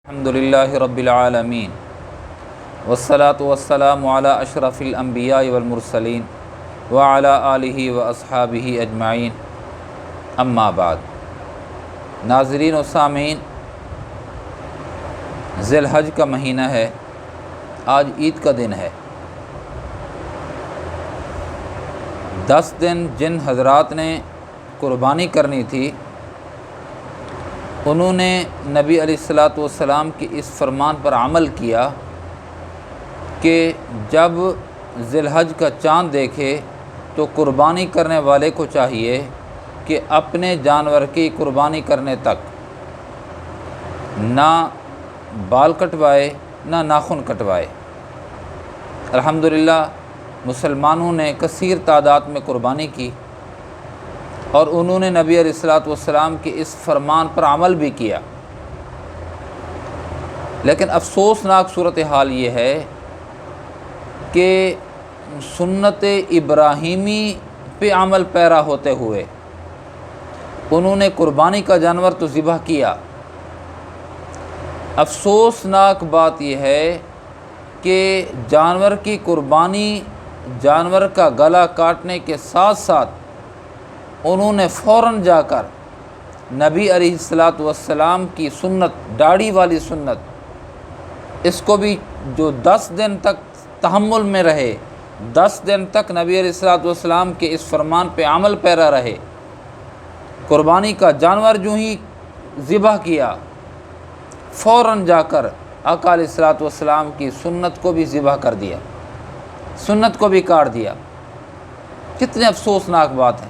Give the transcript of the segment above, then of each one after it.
الحمدللہ رب العالمین والصلاة والسلام علی اشرف الانبیاء والمرسلین وعلی آلہ واصحابہ اجمعین، اما بعد۔ ناظرین و سامعین، ذی الحج کا مہینہ ہے، آج عید کا دن ہے۔ 10 دن جن حضرات نے قربانی کرنی تھی، انہوں نے نبی علیہ الصلاۃ والسلام کی اس فرمان پر عمل کیا کہ جب ذی الحج کا چاند دیکھے تو قربانی کرنے والے کو چاہیے کہ اپنے جانور کی قربانی کرنے تک نہ بال کٹوائے نہ ناخن کٹوائے۔ الحمدللہ مسلمانوں نے کثیر تعداد میں قربانی کی اور انہوں نے نبی علیہ الصلاۃ والسلام کے اس فرمان پر عمل بھی کیا، لیکن افسوسناک صورتحال یہ ہے کہ سنت ابراہیمی پہ عمل پیرا ہوتے ہوئے انہوں نے قربانی کا جانور تو ذبح کیا۔ افسوسناک بات یہ ہے کہ جانور کی قربانی، جانور کا گلا کاٹنے کے ساتھ ساتھ انہوں نے فوراً جا کر نبی علیہ الصلاۃ والسلام کی سنت، داڑھی والی سنت، اس کو بھی جو 10 دن تک تحمل میں رہے، 10 دن تک نبی علیہ الصلاۃ والسلام کے اس فرمان پہ عمل پیرا رہے، قربانی کا جانور جو ہی ذبح کیا، فوراً جا کر آقا علیہ الصلاۃ والسلام کی سنت کو بھی ذبح کر دیا، سنت کو بھی کاٹ دیا۔ کتنے افسوسناک بات ہے۔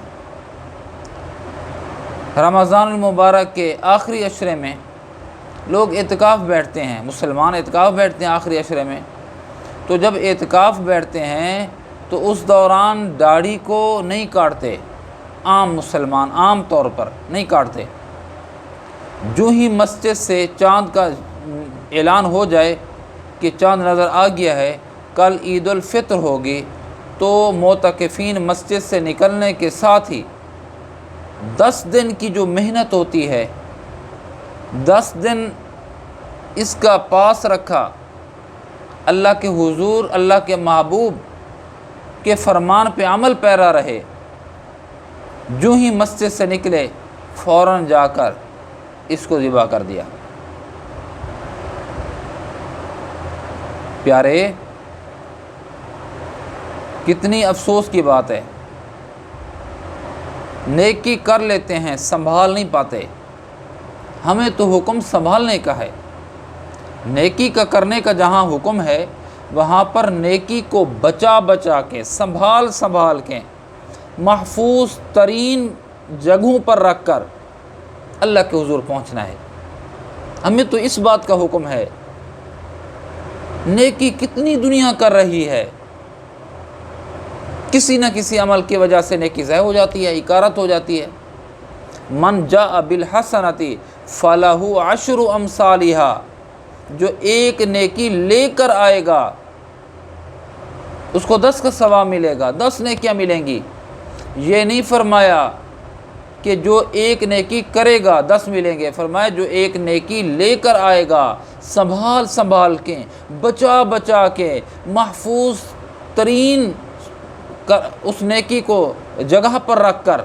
رمضان المبارک کے آخری عشرے میں لوگ اعتکاف بیٹھتے ہیں، مسلمان اعتکاف بیٹھتے ہیں آخری عشرے میں، تو جب اعتکاف بیٹھتے ہیں تو اس دوران داڑھی کو نہیں کاٹتے، عام مسلمان عام طور پر نہیں کاٹتے۔ جو ہی مسجد سے چاند کا اعلان ہو جائے کہ چاند نظر آ گیا ہے، کل عید الفطر ہوگی، تو معتکفین مسجد سے نکلنے کے ساتھ ہی 10 دن کی جو محنت ہوتی ہے، 10 دن اس کا پاس رکھا، اللہ کے حضور، اللہ کے محبوب کے فرمان پہ عمل پیرا رہے، جو ہی مسجد سے نکلے فوراً جا کر اس کو ذبح کر دیا۔ پیارے، کتنی افسوس کی بات ہے۔ نیکی کر لیتے ہیں، سنبھال نہیں پاتے۔ ہمیں تو حکم سنبھالنے کا ہے، نیکی کا کرنے کا جہاں حکم ہے وہاں پر نیکی کو بچا بچا کے، سنبھال کے، محفوظ ترین جگہوں پر رکھ کر اللہ کے حضور پہنچنا ہے۔ ہمیں تو اس بات کا حکم ہے۔ نیکی کتنی دنیا کر رہی ہے، کسی نہ کسی عمل کی وجہ سے نیکی ضائع ہو جاتی ہے، اکارت ہو جاتی ہے۔ من جاء بالحسنۃ فلہ عشر امثالھا، جو ایک نیکی لے کر آئے گا اس کو 10 کا ثواب ملے گا، 10 نیکیاں ملیں گی۔ یہ نہیں فرمایا کہ جو ایک نیکی کرے گا 10 ملیں گے، فرمایا جو ایک نیکی لے کر آئے گا، سنبھال کے، بچا بچا کے، محفوظ ترین اس نیکی کو جگہ پر رکھ کر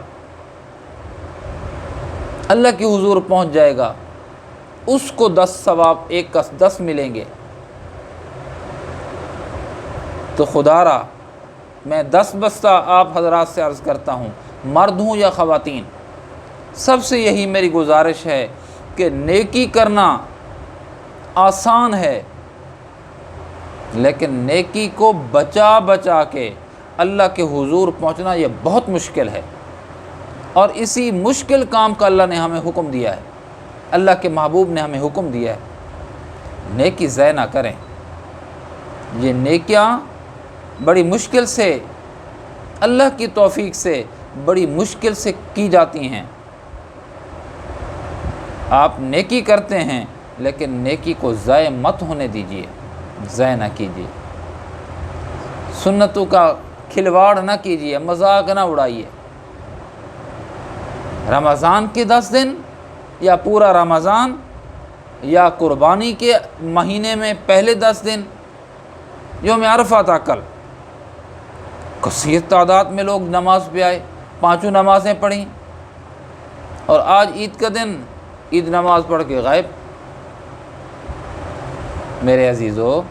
اللہ کے حضور پہنچ جائے گا، اس کو 10 ثواب، ایک کا 10 ملیں گے۔ تو خدا را میں 10 بستہ آپ حضرات سے عرض کرتا ہوں، مرد ہوں یا خواتین، سب سے یہی میری گزارش ہے کہ نیکی کرنا آسان ہے، لیکن نیکی کو بچا بچا کے اللہ کے حضور پہنچنا یہ بہت مشکل ہے، اور اسی مشکل کام کا اللہ نے ہمیں حکم دیا ہے، اللہ کے محبوب نے ہمیں حکم دیا ہے۔ نیکی ضائع نہ کریں۔ یہ نیکیاں بڑی مشکل سے، اللہ کی توفیق سے بڑی مشکل سے کی جاتی ہیں۔ آپ نیکی کرتے ہیں لیکن نیکی کو ضائع مت ہونے دیجیے، ضائع نہ کیجیے، سنتوں کا کھلواڑ نہ کیجیے، مذاق نہ اڑائیے۔ رمضان کے 10 دن یا پورا رمضان یا قربانی کے مہینے میں پہلے 10 دن، یوم عرفہ تھا کل، کثیر تعداد میں لوگ نماز پہ آئے، 5 نمازیں پڑھیں، اور آج عید کا دن عید نماز پڑھ کے غائب۔ میرے عزیزو،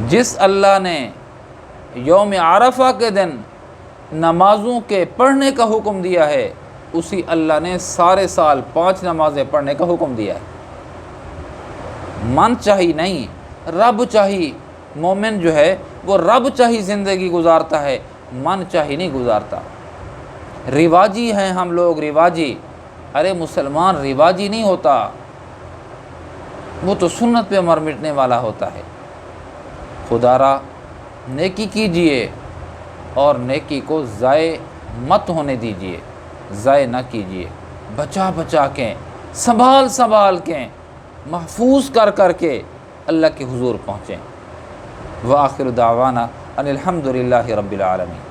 جس اللہ نے یوم عرفہ کے دن نمازوں کے پڑھنے کا حکم دیا ہے، اسی اللہ نے سارے سال 5 نمازیں پڑھنے کا حکم دیا ہے۔ من چاہی نہیں، رب چاہی۔ مومن جو ہے وہ رب چاہی زندگی گزارتا ہے، من چاہی نہیں گزارتا۔ رواجی ہیں ہم لوگ، رواجی۔ ارے مسلمان رواجی نہیں ہوتا، وہ تو سنت پہ مر مٹنے والا ہوتا ہے۔ خدا را نیکی کیجئے اور نیکی کو ضائع مت ہونے دیجئے، ضائع نہ کیجئے، بچا بچا کے، سنبھال سنبھال کے، محفوظ کر کر کے اللہ کے حضور پہنچیں۔ وآخر دعوانا ان الحمد للہ رب العالمین۔